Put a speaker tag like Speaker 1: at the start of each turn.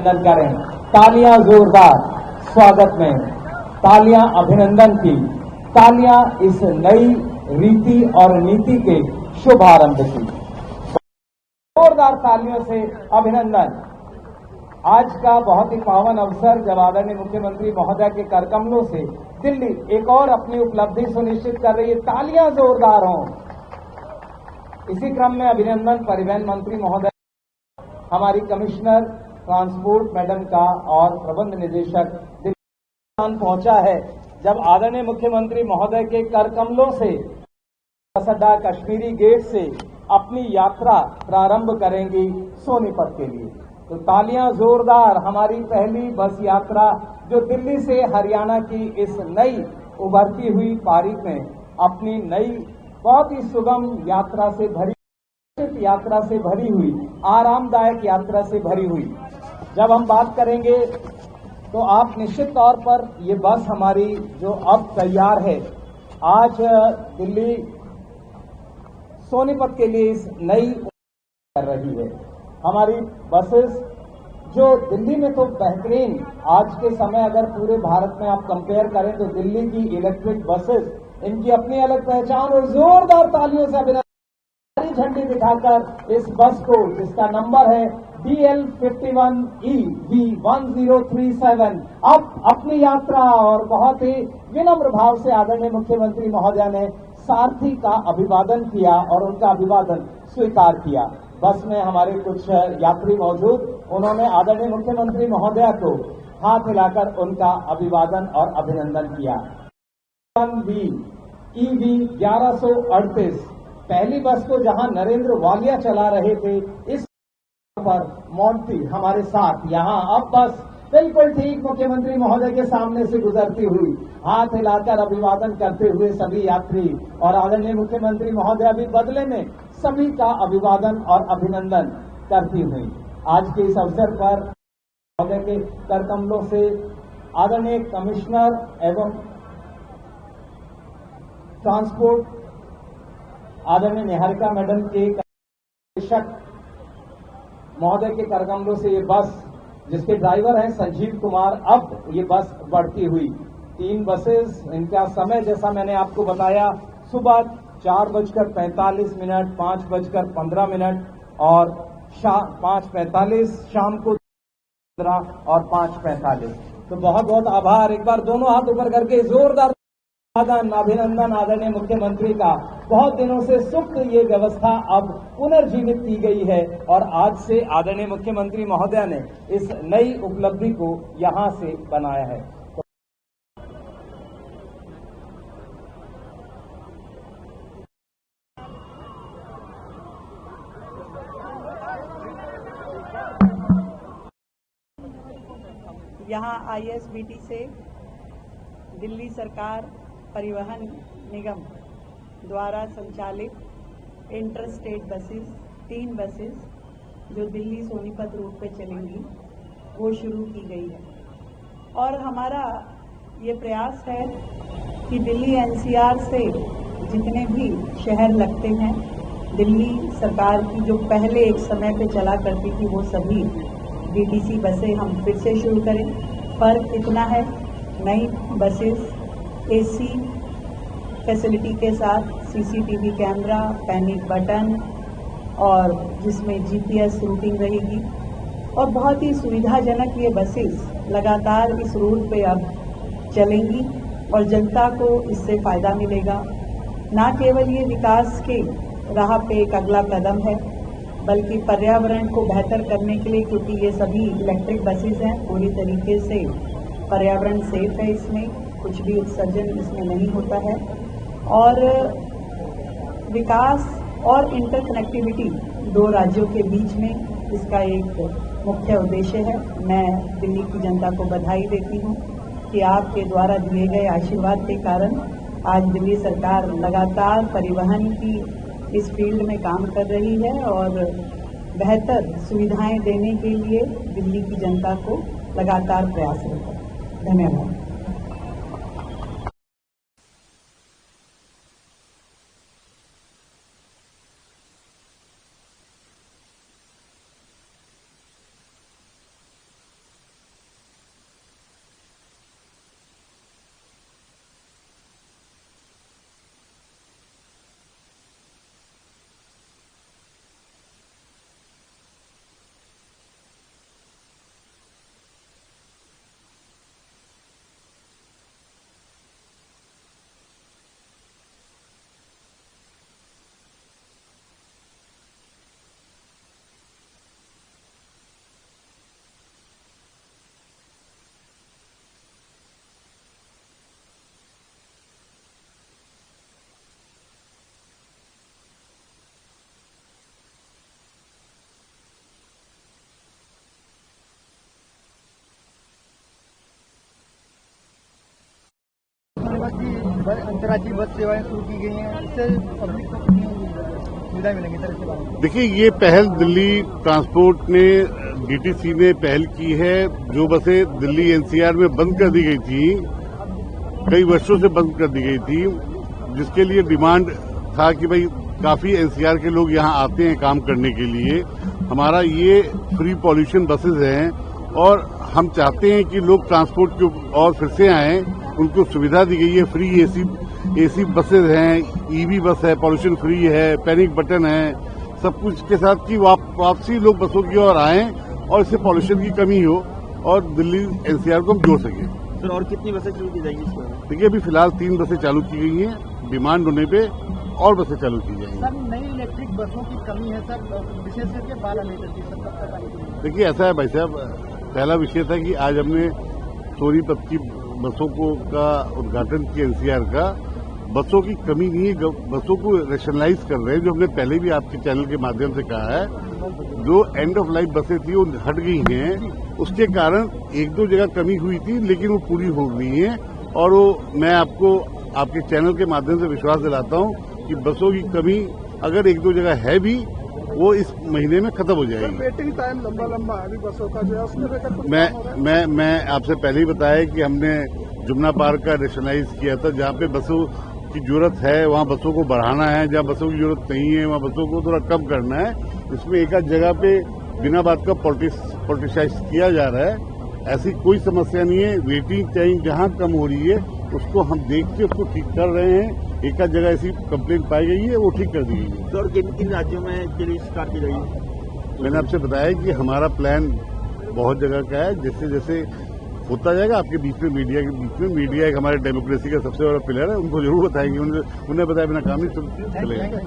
Speaker 1: अभिनंदन करें। तालियां जोरदार स्वागत में, तालियां अभिनंदन की, तालियां इस नई रीति और नीति के शुभारंभ की। जोरदार तालियों से अभिनंदन। आज का बहुत ही पावन अवसर जब आदरणीय मुख्यमंत्री महोदय के करकमलों से दिल्ली एक और अपनी उपलब्धि सुनिश्चित कर रही है। तालियां जोरदार हों। इसी क्रम में अभिनंदन परिवहन मंत्री महोदय, हमारी कमिश्नर ट्रांसपोर्ट मैडम का और प्रबंध निदेशक दिल्ली पहुंचा है जब आदरणीय मुख्यमंत्री महोदय के करकमलों से बस अड्डा कश्मीरी गेट से अपनी यात्रा प्रारंभ करेंगी सोनीपत के लिए। तो तालियां जोरदार। हमारी पहली बस यात्रा जो दिल्ली से हरियाणा की इस नई उभरती हुई पारी में अपनी नई बहुत ही सुगम यात्रा से भरी हुई, आरामदायक यात्रा से भरी हुई। जब हम बात करेंगे तो आप निश्चित तौर पर ये बस हमारी जो अब तैयार है, आज दिल्ली सोनीपत के लिए इस नई कर रही है। हमारी बसेस जो दिल्ली में तो बेहतरीन, आज के समय अगर पूरे भारत में आप कंपेयर करें तो दिल्ली की इलेक्ट्रिक बसेस, इनकी अपनी अलग पहचान। और जोरदार तालियों से अभिनंदन। हरी झंडी दिखाकर इस बस को, जिसका नंबर है DL51EV1037, अब अपनी यात्रा और बहुत ही विनम्र भाव से आदरणीय मुख्यमंत्री महोदय ने सारथी का अभिवादन किया और उनका अभिवादन स्वीकार किया। बस में हमारे कुछ यात्री मौजूद, उन्होंने आदरणीय मुख्यमंत्री महोदय को हाथ हिलाकर उनका अभिवादन और अभिनंदन किया। EV1138 पहली बस को जहां नरेंद्र वालिया चला रहे थे, इस पर मोंटी हमारे साथ यहां अब बस बिल्कुल ठीक मुख्यमंत्री महोदय के सामने से गुजरती हुई, हाथ हिलाकर अभिवादन करते हुए सभी यात्री और आदरणीय मुख्यमंत्री महोदय भी बदले में सभी का अभिवादन और अभिनंदन करती हुई। आज के इस अवसर पर महोदय के करकमलों से आदरणीय कमिश्नर एवं ट्रांसपोर्ट आदरणीय निहारिका मैडम के निदेशक महोदय के करकमलों से ये बस, जिसके ड्राइवर हैं संजीव कुमार, अब ये बस बढ़ती हुई 3 बसेस, इनका समय जैसा मैंने आपको बताया, सुबह 4:45, 5:15 और 5:45, शाम को 15 और 5:45। तो बहुत बहुत आभार। एक बार दोनों हाथ ऊपर करके जोरदार अभिनंदन आदरणीय मुख्यमंत्री का। बहुत दिनों से सुप्त ये व्यवस्था अब पुनर्जीवित की गई है और आज से आदरणीय मुख्यमंत्री महोदय ने इस नई उपलब्धि को यहां से बनाया है।
Speaker 2: यहाँ ISBT से दिल्ली सरकार परिवहन निगम द्वारा संचालित इंटर स्टेट बसेस, 3 बसेस जो दिल्ली सोनीपत रूट पे चलेंगी, वो शुरू की गई है। और हमारा ये प्रयास है कि दिल्ली NCR से जितने भी शहर लगते हैं, दिल्ली सरकार की जो पहले एक समय पे चला करती थी वो सभी DTC बसें हम फिर से शुरू करें। फर्क इतना है, नई बसेस AC फैसिलिटी के साथ CCTV कैमरा, पैनिक बटन और जिसमें GPS रूटिंग रहेगी और बहुत ही सुविधाजनक ये बसेस लगातार इस रूट पे अब चलेंगी और जनता को इससे फायदा मिलेगा। न केवल ये विकास के राह पे एक अगला कदम है, बल्कि पर्यावरण को बेहतर करने के लिए, क्योंकि ये सभी इलेक्ट्रिक बसेस हैं, पूरी तरीके से पर्यावरण सेफ है, इसमें कुछ भी उत्सर्जन इसमें नहीं होता है। और विकास और इंटरकनेक्टिविटी 2 राज्यों के बीच में इसका एक मुख्य उद्देश्य है। मैं दिल्ली की जनता को बधाई देती हूँ कि आपके द्वारा दिए गए आशीर्वाद के कारण आज दिल्ली सरकार लगातार परिवहन की इस फील्ड में काम कर रही है और बेहतर सुविधाएं देने के लिए दिल्ली की जनता को लगातार प्रयासरत है। धन्यवाद।
Speaker 3: अंतर्राज्यीय बस सेवाएं शुरू की गई हैं, इससे पब्लिक को कितनी सुविधा मिलेंगी सर? इसके बारे में
Speaker 4: देखिए, ये पहल दिल्ली ट्रांसपोर्ट ने, डीटीसी ने पहल की है। जो बसें दिल्ली एनसीआर में बंद कर दी गई थी, कई वर्षों से बंद कर दी गई थी, जिसके लिए डिमांड था कि भाई काफी एनसीआर के लोग यहाँ आते हैं काम करने के लिए। हमारा ये फ्री पॉल्यूशन बसेज हैं और हम चाहते हैं कि लोग ट्रांसपोर्ट की और फिर से आएं। उनको सुविधा दी गई है, फ्री एसी बसेज हैं, ईवी बस है, पॉल्यूशन फ्री है, पैनिक बटन है, सब कुछ के साथ की वापसी लोग बसों की ओर आएं और इससे पॉल्यूशन की कमी हो और दिल्ली एनसीआर को हम जोड़ सकें।
Speaker 3: सर, और कितनी बसें शुरू की जाएंगी इसमें?
Speaker 4: देखिए, अभी फिलहाल 3 बसें चालू की गई हैं, डिमांड होने पे और बसें चालू की जाएंगी।
Speaker 3: सर, नई इलेक्ट्रिक बसों की कमी है सर, विशेष करके 12 मीटर की, सर कब तक आएगी?
Speaker 4: देखिए, ऐसा है भाई साहब, पहला विषय था कि आज हमने सोनीपत की बसों का उद्घाटन किया एनसीआर का। बसों की कमी नहीं है, बसों को रेशनलाइज कर रहे हैं, जो हमने पहले भी आपके चैनल के माध्यम से कहा है। जो एंड ऑफ लाइफ बसें थी वो हट गई हैं, उसके कारण 1-2 जगह कमी हुई थी, लेकिन वो पूरी हो गई है। और वो मैं आपको आपके चैनल के माध्यम से विश्वास दिलाता हूँ कि बसों की कमी अगर 1-2 जगह है भी, वो इस महीने में खत्म हो जाएगी।
Speaker 3: वेटिंग टाइम लंबा है अभी बसों का, जो है उसमें लेकर
Speaker 4: मैं आपसे पहले ही बताया कि हमने जुमना पार्क का रेशनलाइज किया था। जहाँ पे बसों की जरूरत है वहाँ बसों को बढ़ाना है, जहाँ बसों की जरूरत नहीं है वहाँ बसों को थोड़ा कम करना है। इसमें एक आध जगह पे बिना बात का पॉलिटिसाइज किया जा रहा है। ऐसी कोई समस्या नहीं है। वेटिंग टाइम जहाँ कम हो रही है उसको हम देख के उसको ठीक कर रहे हैं। एक आध जगह ऐसी कंप्लेंट पाई गई है, वो ठीक कर दी गई है।
Speaker 3: और किन राज्यों में इसके लिए स्टार्ट की गई?
Speaker 4: मैंने आपसे बताया कि हमारा प्लान बहुत जगह का है। जैसे जैसे होता जाएगा आपके बीच में, मीडिया के बीच में, मीडिया एक हमारे डेमोक्रेसी का सबसे बड़ा पिलर है, उनको जरूर बताएंगे। उन्हें बताया बिना काम नहीं चलेगा।